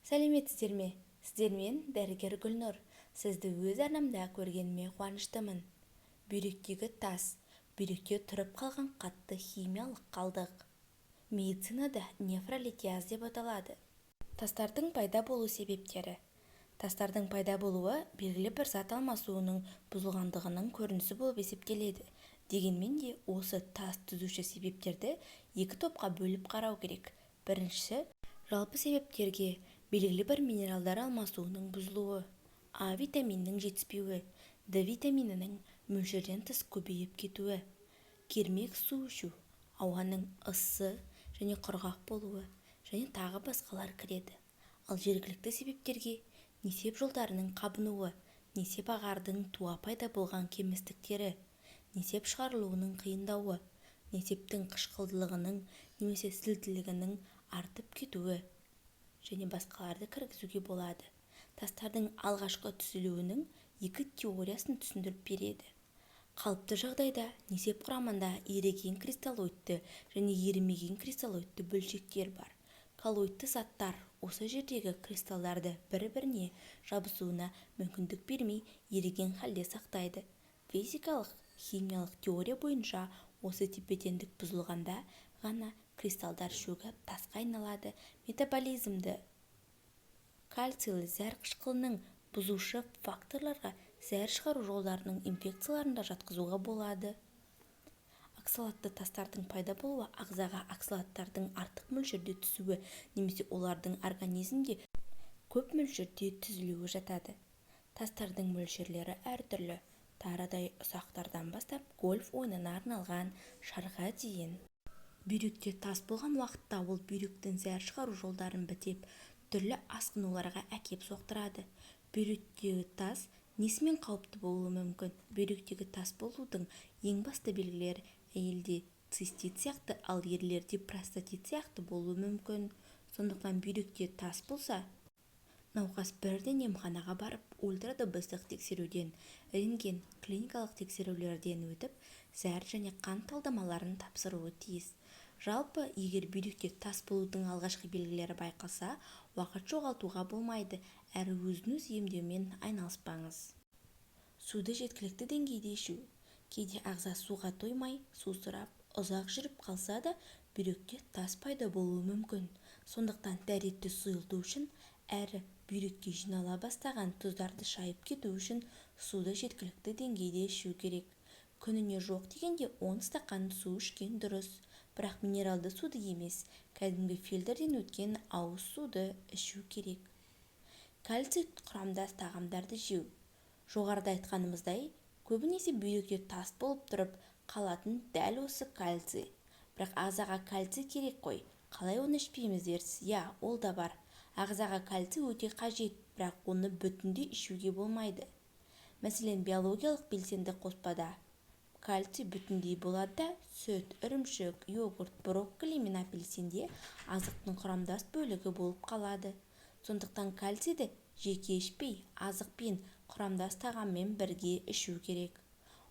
Сәлеметсіздер ме? Сіздермен дәрігер Гүлнұр. Сізді өз арнамда көргеніме қуаныштымын. Бүйректегі тас, бүйректе тұрып қалған қатты химиялық қалдық. Медицинада нефролитиаз деп аталады. Тастардың пайда болу себептері. Тастардың пайда болуы белгілі бір зат алмасуының бұзылғандығының көрінісі болып есептеледі. Дегенмен де осы тас түзуші себептерді екі топқа бөліп қарау керек. Біріншісі, жалпы себептерге белгілі бір минералдар алмасуының бұзылуы, А витаминінің жетіспеуі, Д витаминінің мөлшерден тыс көбейіп кетуі, кермек су ішу, ауаның ыссы және құрғақ болуы және тағы басқалар кіреді. Ал жергілікті себептерге несеп жолдарының қабынуы, несеп ағардың туа пайда болған кемістіктері, несеп шығарылуының қиындауы, несептің қышқылдылығының немесе сілтілігінің артып кетуі және басқаларды кіргізуге болады. Тастардың алғашқы түзілуінің екі теориясын түсіндіріп береді. Қалыпты жағдайда несеп құрамында еріген кристаллоидты және ерімеген кристаллоидты бөлшектер бар. Коллоидты заттар осы жердегі кристаллдарды бір-біріне жабысуына мүмкіндік бермей еріген халде сақтайды. Физикалық, химиялық теория бойынша осы тепе-теңдік бұзылғанда ғана кристалдар шөгіп тасқа айналады. Метаболизмді кальцийлі зәр қышқылының бұзушы факторларға зәр шығару жолдарының инфекцияларында жатқызуға болады. Оксалатты тастардың пайда болуы ағзаға оксалаттардың артық мөлшерде түсуі немесе олардың организмде көп мөлшерде түзілуі жатады. Тастардың мөлшерлері әртүрлі, тарадай ұсақтардан бастап гольф ойынына арналған шарға дейін. Бүйректе тас болған уақытта ол бүйректің зәр шығару жолдарын бітеп, түрлі асқынуларға әкеп соқтырады. Бүйректегі тас несімен қауіпті болуы мүмкін? Бүйректегі тас болудың ең басты белгілері әйелде цистит сияқты, ал ерлерде простатит сияқты болуы мүмкін. Сондықтан бүйректе тас болса, науқас бірден емханаға барып, ультрадыбыстық тексеруден, рентген, клиникалық тексерулерден өтіп, зәр және қан талдамаларын тапсыруы тиіс. Жалпы, егер бүйректе тас болудың алғашқы белгілері байқалса, уақыт жоғалтуға болмайды, әрі өзін-өз емдеумен айналыспаңыз. Суды жеткілікті деңгейде ішу. Кейде ағза суға тоймай, су сұрап, ұзақ жүріп қалса да, бүйректе тас пайда болуы мүмкін. Сондықтан дәретті сұйылту үшін әрі бүйрекке жинала бастаған тұздарды шайып кету үшін суды жеткілікті деңгейде ішу керек. Күніне жоқ дегенде 10 стақан су ішкен дұрыс, бірақ минералды суды емес, кәдімгі фильтрден өткен ауыз суды ішу керек. Кальций құрамдас тағамдарды жеу. Жоғарыда айтқанымыздай, көбінесе бүйректе тас болып тұрып қалатын дәл осы кальций. Бірақ ағзаға кальций керек қой, қалай оны ішпейміз дерсіз? Ол да бар. Ағзаға кальций өте қажет, бірақ оны бүтіндей ішуге болмайды. Мәселен, биологиялық белсенді қоспада кальций бүтіндей болады да, сүт, ірімшік, йогурт, брокколи мен апельсинде азықтың құрамдас бөлігі болып қалады. Сондықтан кальцийді жеке ішпей, азықпен, құрамдас тағаммен бірге ішу керек.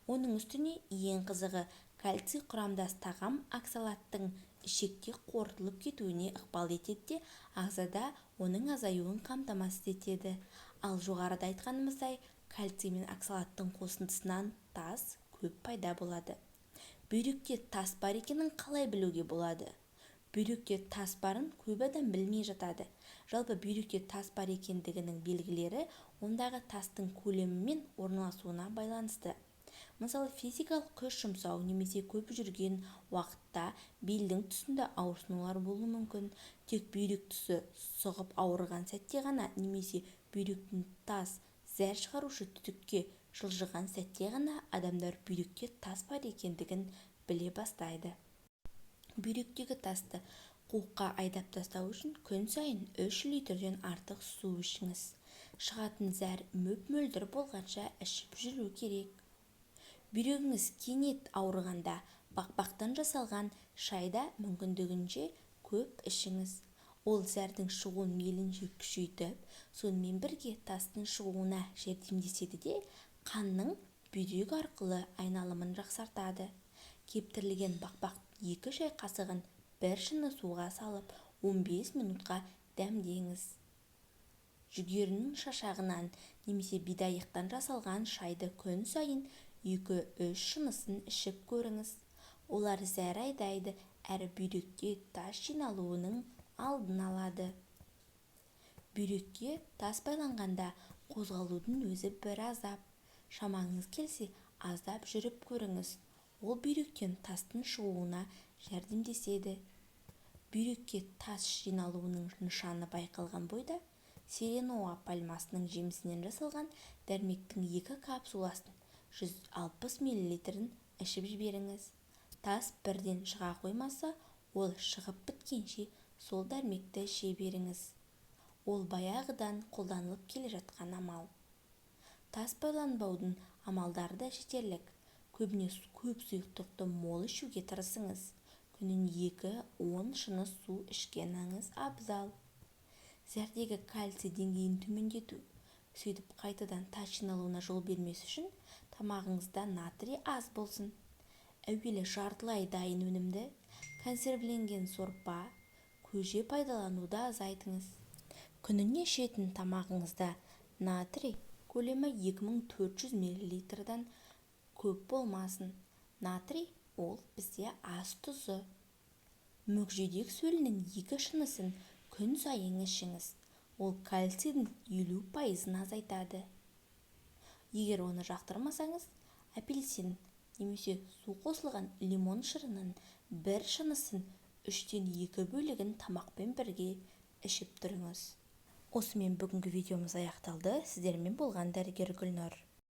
Оның үстіне ең қызығы, кальций құрамдас тағам оксалаттың ішекте қорытылып кетуіне ықпал етеді де, ағзада оның азаюын қамтамасыз етеді. Ал жоғарыда айтқанымыздай, кальций мен оксалаттың қосындысынан тас көп пайда болады. Бүйректе тас бар екенін қалай білуге болады? Бүйректе тас барын көп адам білмей жатады. Жалпы бүйректе тас бар екендігінің белгілері ондағы тастың көлемі мен орналасуына байланысты. Мысалы, физикалық күш жұмсау немесе көп жүрген уақытта белдің тұсында ауырсынулар болуы мүмкін. Тек бүйрек тұсы сұғып ауырған сәтте ғана немесе бүйректің тас, зәр шығарушы түтікке жылжыған сәтте ғана адамдар бүйректе тас бар екендігін біле бастайды. Бүйректегі тасты қуыққа айдап тастау үшін күн сайын 3 литрден артық су ішіңіз. Шығатын зәр мөп-мөлдір болғанша ішіп жүру керек. Бүйрегіңіз кенет ауырғанда бақбақтан жасалған шайда мүмкіндігінше көп ішіңіз. Ол зәрдің шығуын мейлінше күшейтіп, сонымен бірге тастың шығуына жәрдемдеседі де, қанның бүйрек арқылы айналымын жақсартады. Кептірілген бақбақ 2 шай қасығын 1 шыны суға салып 15 минутқа дәмдеңіз. жүгерінің шашағынан немесе бидайықтан жасалған шайды күн сайын 2-3 шынысын ішіп көріңіз. Олар зәр айдайды әрі бүйректе тас жиналуының алдын алады. Бүйрекке тас байланғанда қозғалудың өзі бір азап. Шамаңыз келсе, аздап жүріп көріңіз. Ол бүйректен тастың шығуына жәрдемдеседі. Бүйрекке тас жиналуының нышаны байқалған бойда, селеноа пальмасының жемісінен жасалған дәрмектің 2 капсуласын 160 мл ішіп жіберіңіз. Тас бірден шыға қоймаса, ол шығып біткенше сол дәрмекті іше беріңіз. Ол баяғыдан қолданылып келе жатқан амал. Тас байланбаудың амалдары да жетерлік. Көбіне көп сұйықтықты мол ішуге тырысыңыз. Күніне 2-10 шыны су ішкеніңіз абзал. Зәрдегі кальций деңгейін төмендету. Сөйтіп қайтадан тас жиналуына жол бермес үшін тамағыңызда натрий аз болсын. Әуелі жартылай дайын өнімді, консервіленген сорпа, көже пайдалануды азайтыңыз. Күніне ішетін тамағыңызда натрий көлемі 2400 мл-дан көп болмасын. Натрий ол бізде ас тұзы. Мүкжидек сөлінің 2 шынысын күн сайын ішіңіз. Ол кальцийдің 50% азайтады. Егер оны жақтырмасаңыз, апельсин немесе су қосылған лимон шырының 1 шынысын 3-тен 2 бөлігін тамақпен бірге ішіп тұрыңыз. Осымен бүгінгі видеомыз аяқталды. Сіздермен болған дәрігер Гүлнұр.